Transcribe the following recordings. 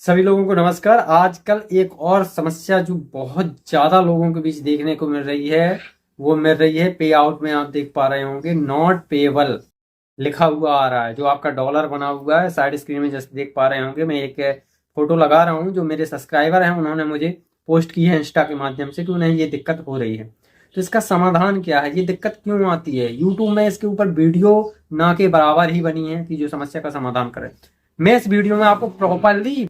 सभी लोगों को नमस्कार। आजकल एक और समस्या जो बहुत ज्यादा लोगों के बीच देखने को मिल रही है वो मिल रही है पे आउट में। आप देख पा रहे होंगे नॉट पेएबल लिखा हुआ आ रहा है, जो आपका डॉलर बना हुआ है साइड स्क्रीन में। जैसे देख पा रहे होंगे, मैं एक फोटो लगा रहा हूँ, जो मेरे सब्सक्राइबर हैं उन्होंने मुझे पोस्ट की है इंस्टा के माध्यम से कि उन्हें ये दिक्कत हो रही है। तो इसका समाधान क्या है, ये दिक्कत क्यों आती है? यूट्यूब में इसके ऊपर वीडियो ना के बराबर ही बनी है कि जो समस्या का समाधान करे। मैं इस वीडियो में आपको प्रॉपरली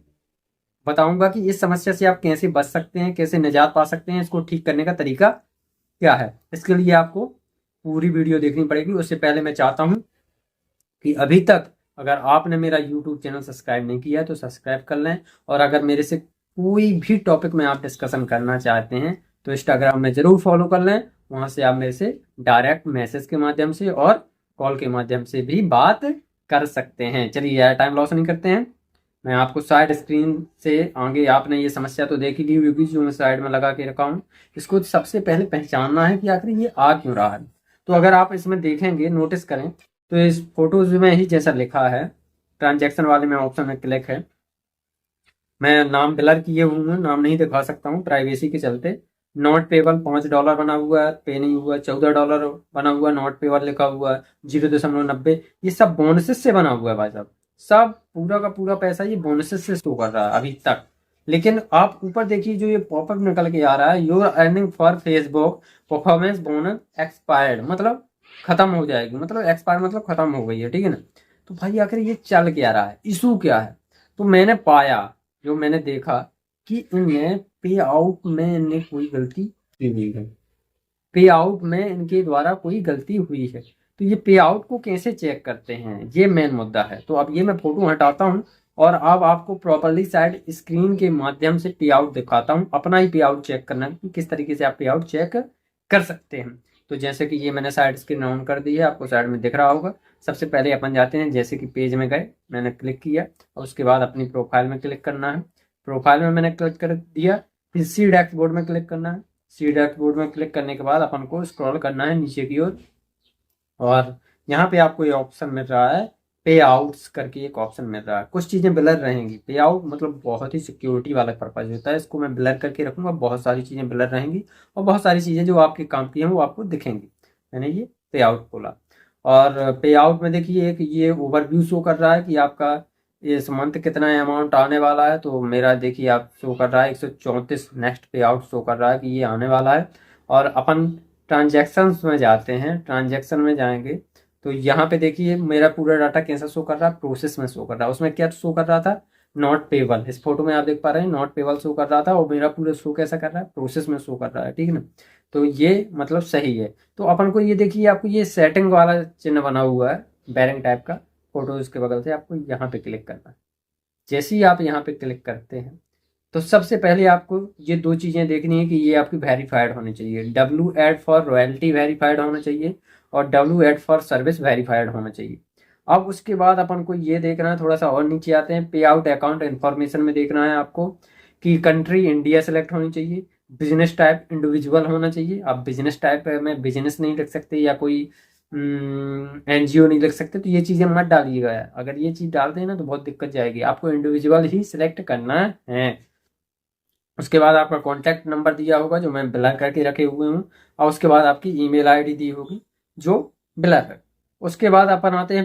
बताऊंगा कि इस समस्या से आप कैसे बच सकते हैं, कैसे निजात पा सकते हैं, इसको ठीक करने का तरीका क्या है। इसके लिए आपको पूरी वीडियो देखनी पड़ेगी। उससे पहले मैं चाहता हूं कि अभी तक अगर आपने मेरा यूट्यूब चैनल सब्सक्राइब नहीं किया है तो सब्सक्राइब कर लें। और अगर मेरे से कोई भी टॉपिक में आप डिस्कशन करना चाहते हैं तो इंस्टाग्राम में ज़रूर फॉलो कर लें। वहां से आप मेरे से डायरेक्ट मैसेज के माध्यम से और कॉल के माध्यम से भी बात कर सकते हैं। चलिए यार, टाइम लॉस नहीं करते हैं। मैं आपको साइड स्क्रीन से आगे, आपने ये समस्या तो देख ही ली होगी जो मैं साइड में लगा के रखा हूँ। इसको सबसे पहले पहचानना है कि आखिर ये आ क्यों रहा है। तो अगर आप इसमें देखेंगे, नोटिस करें, तो इस फोटोज में ही जैसा लिखा है, ट्रांजैक्शन वाले में ऑप्शन में क्लिक है। मैं नाम ब्लर किए हुए हूँ, नाम नहीं दिखा सकता हूँ प्राइवेसी के चलते। नॉट पेबल $5 बना हुआ है, पे नहीं हुआ। $14 बना हुआ है, नॉट पेबल लिखा हुआ है। 0.90 ये सब बोनसेस से बना हुआ है भाई साहब। सब पूरा का पूरा पैसा ये बोनसेस से शो कर रहा है अभी तक। लेकिन आप ऊपर देखिए, जो ये पॉपअप निकल के आ रहा है, your earning for Facebook performance bonus expired, मतलब खत्म हो जाएगी। मतलब एक्सपायर मतलब खत्म हो गई है, ठीक है ना। तो भाई आखिर ये चल क्या रहा है, इशू क्या है? तो मैंने पाया, जो मैंने देखा कि इनमें पे आउट में इनने कोई गलती की हुई है। पे आउट में इनके द्वारा कोई गलती हुई है। तो ये पे आउट को कैसे चेक करते हैं, ये मेन मुद्दा है। तो अब ये मैं फोटो हटाता हूँ और अब आपको प्रॉपरली साइड स्क्रीन के माध्यम से पे आउट दिखाता हूँ। अपना ही पे आउट चेक करना है कि किस तरीके से आप पे आउट चेक कर सकते हैं। तो जैसे कि ये मैंने साइड स्क्रीन ऑन कर दी है, आपको साइड में दिख रहा होगा। सबसे पहले अपन जाते हैं, जैसे कि पेज में गए, मैंने क्लिक किया और उसके बाद अपनी प्रोफाइल में क्लिक करना है। प्रोफाइल में मैंने क्लिक कर दिया, फिर सी डैशबोर्ड में क्लिक करना है। सी डैशबोर्ड में क्लिक करने के बाद अपन को स्क्रॉल करना है नीचे की ओर। और यहाँ पे आपको ये ऑप्शन मिल रहा है, पे आउट्स करके एक ऑप्शन मिल रहा है। कुछ चीज़ें ब्लर रहेंगी। पे आउट मतलब बहुत ही सिक्योरिटी वाला पर्पज होता है, इसको मैं ब्लर करके रखूंगा। बहुत सारी चीज़ें ब्लर रहेंगी और बहुत सारी चीज़ें जो आपके काम की हैं वो आपको दिखेंगी। मैंने ये पे आउट खोला और पे आउट में देखिए एक ये ओवरव्यू शो कर रहा है कि आपका इस मंथ कितना अमाउंट आने वाला है। तो मेरा देखिए आप शो कर रहा है 134 नेक्स्ट पे आउट शो कर रहा है कि ये आने वाला है। और अपन ट्रांजैक्शंस में जाते हैं, ट्रांजैक्शन में जाएंगे तो यहाँ पे देखिए मेरा पूरा डाटा कैसा शो कर रहा है, प्रोसेस में शो कर रहा है। उसमें क्या शो कर रहा था, नॉट पेबल। इस फोटो में आप देख पा रहे हैं नॉट पेबल शो कर रहा था और मेरा पूरा शो कैसा कर रहा है, प्रोसेस में शो कर रहा है, ठीक है ना। तो ये मतलब सही है। तो अपन को ये देखिए, आपको ये सेटिंग वाला चिन्ह बना हुआ है बैरिंग टाइप का, फोटोज के बगल से आपको यहाँ पे क्लिक करना है। जैसे ही आप यहाँ पे क्लिक करते हैं तो सबसे पहले आपको ये दो चीज़ें देखनी है कि ये आपकी वेरीफाइड होनी चाहिए। W eight for royalty verified होना चाहिए और W eight for service verified होना चाहिए। अब उसके बाद अपन को ये देखना है, थोड़ा सा और नीचे आते हैं, पे आउट अकाउंट इन्फॉर्मेशन में देखना है आपको कि कंट्री इंडिया सेलेक्ट होनी चाहिए। बिजनेस टाइप इंडिविजुअल होना चाहिए। आप बिजनेस टाइप में बिजनेस नहीं लिख सकते या कोई एनजीओ नहीं लिख सकते, तो ये चीज़ें मत डालिएगा। अगर ये चीज़ डाल देना तो बहुत दिक्कत जाएगी। आपको इंडिविजुअल ही सिलेक्ट करना है। उसके बाद आपका कॉन्टैक्ट नंबर दिया होगा जो मैं ब्लर करके रखे हुए हूँ, और उसके बाद आपकी ईमेल आईडी दी होगी जो ब्लर है। उसके बाद अपन आते हैं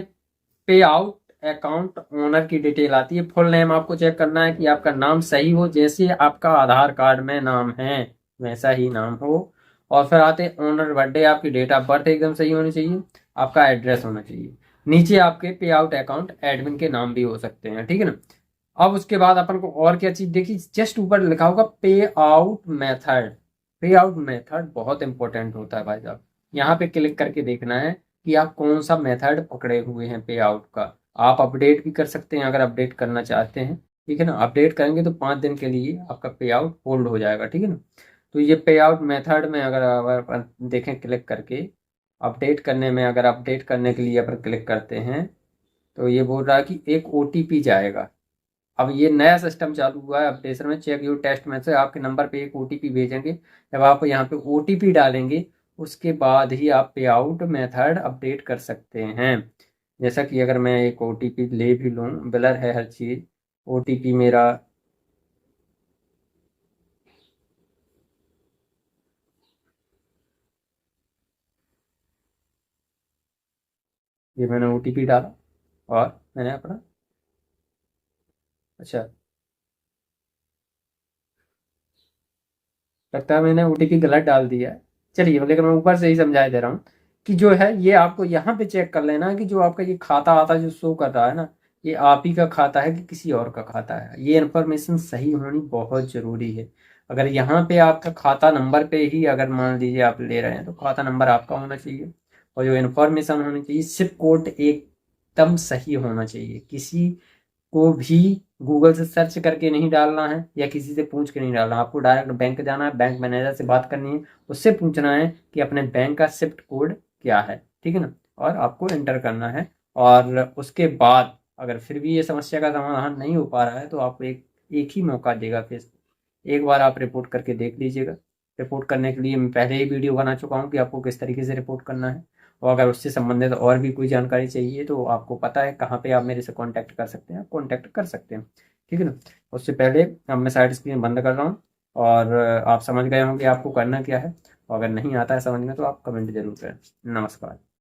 पे आउट अकाउंट ओनर की डिटेल आती है। फुल नेम आपको चेक करना है कि आपका नाम सही हो, जैसे आपका आधार कार्ड में नाम है वैसा ही नाम हो। और फिर आते हैं ओनर बर्थडे, आपकी डेट ऑफ बर्थ एकदम सही होनी चाहिए, आपका एड्रेस होना चाहिए। नीचे आपके पे आउट अकाउंट एडमिन के नाम भी हो सकते हैं, ठीक है ना। अब उसके बाद अपन को और क्या चीज देखी, जस्ट ऊपर लिखा होगा पे आउट मेथड। पे आउट मेथड बहुत इंपॉर्टेंट होता है भाई साहब। यहाँ पे क्लिक करके देखना है कि आप कौन सा मेथड पकड़े हुए हैं पे आउट का। आप अपडेट भी कर सकते हैं अगर अपडेट करना चाहते हैं, ठीक है ना। अपडेट करेंगे तो 5 दिन के लिए आपका पे आउट होल्ड हो जाएगा, ठीक है ना। तो ये पे आउट मेथड में अगर अपन देखें क्लिक करके, अपडेट करने में, अगर अपडेट करने के लिए अपन क्लिक करते हैं तो ये बोल रहा है कि एक ओटीपी जाएगा। अब ये नया सिस्टम चालू हुआ है अपडेशन में, चेक योर टेस्ट में से आपके नंबर पे एक ओटीपी भेजेंगे। जब आप यहाँ पे ओटीपी डालेंगे उसके बाद ही आप पे आउट मेथड अपडेट कर सकते हैं। जैसा कि अगर मैं एक ओटीपी ले भी लूँ, ब्लर है हर चीज़, ओटीपी मेरा ये मैंने OTP डाला और मैंने अपना, अच्छा लगता है मैंने OTP गलत डाल दिया है। चलिए, लेकिन मैं ऊपर से ही समझा दे रहा हूँ कि जो है ये आपको यहाँ पे चेक कर लेना कि जो आपका ये खाता आता जो शो कर रहा है ना, ये आप ही का खाता है कि किसी और का खाता है। ये इन्फॉर्मेशन सही होनी बहुत ज़रूरी है। अगर यहाँ पे आपका खाता नंबर पे ही अगर मान लीजिए आप ले रहे हैं तो खाता नंबर आपका होना चाहिए, और जो इन्फॉर्मेशन होनी चाहिए सिप कोड एकदम सही होना चाहिए। किसी को भी गूगल से सर्च करके नहीं डालना है या किसी से पूछ के नहीं डालना। आपको डायरेक्ट बैंक जाना है, बैंक मैनेजर से बात करनी है, उससे पूछना है कि अपने बैंक का शिफ्ट कोड क्या है, ठीक है ना, और आपको एंटर करना है। और उसके बाद अगर फिर भी ये समस्या का समाधान नहीं हो पा रहा है तो आपको एक एक ही मौका देगा फेसबुक, एक बार आप रिपोर्ट करके देख लीजिएगा। रिपोर्ट करने के लिए मैं पहले ही वीडियो बना चुका हूँ कि आपको किस तरीके से रिपोर्ट करना है, और अगर उससे संबंधित और भी कोई जानकारी चाहिए तो आपको पता है कहाँ पे आप मेरे से कांटेक्ट कर सकते हैं, आप कांटेक्ट कर सकते हैं, ठीक है ना। उससे पहले अब मैं साइड स्क्रीन बंद कर रहा हूँ, और आप समझ गए होंगे आपको करना क्या है, और अगर नहीं आता है समझ में तो आप कमेंट जरूर करें। नमस्कार।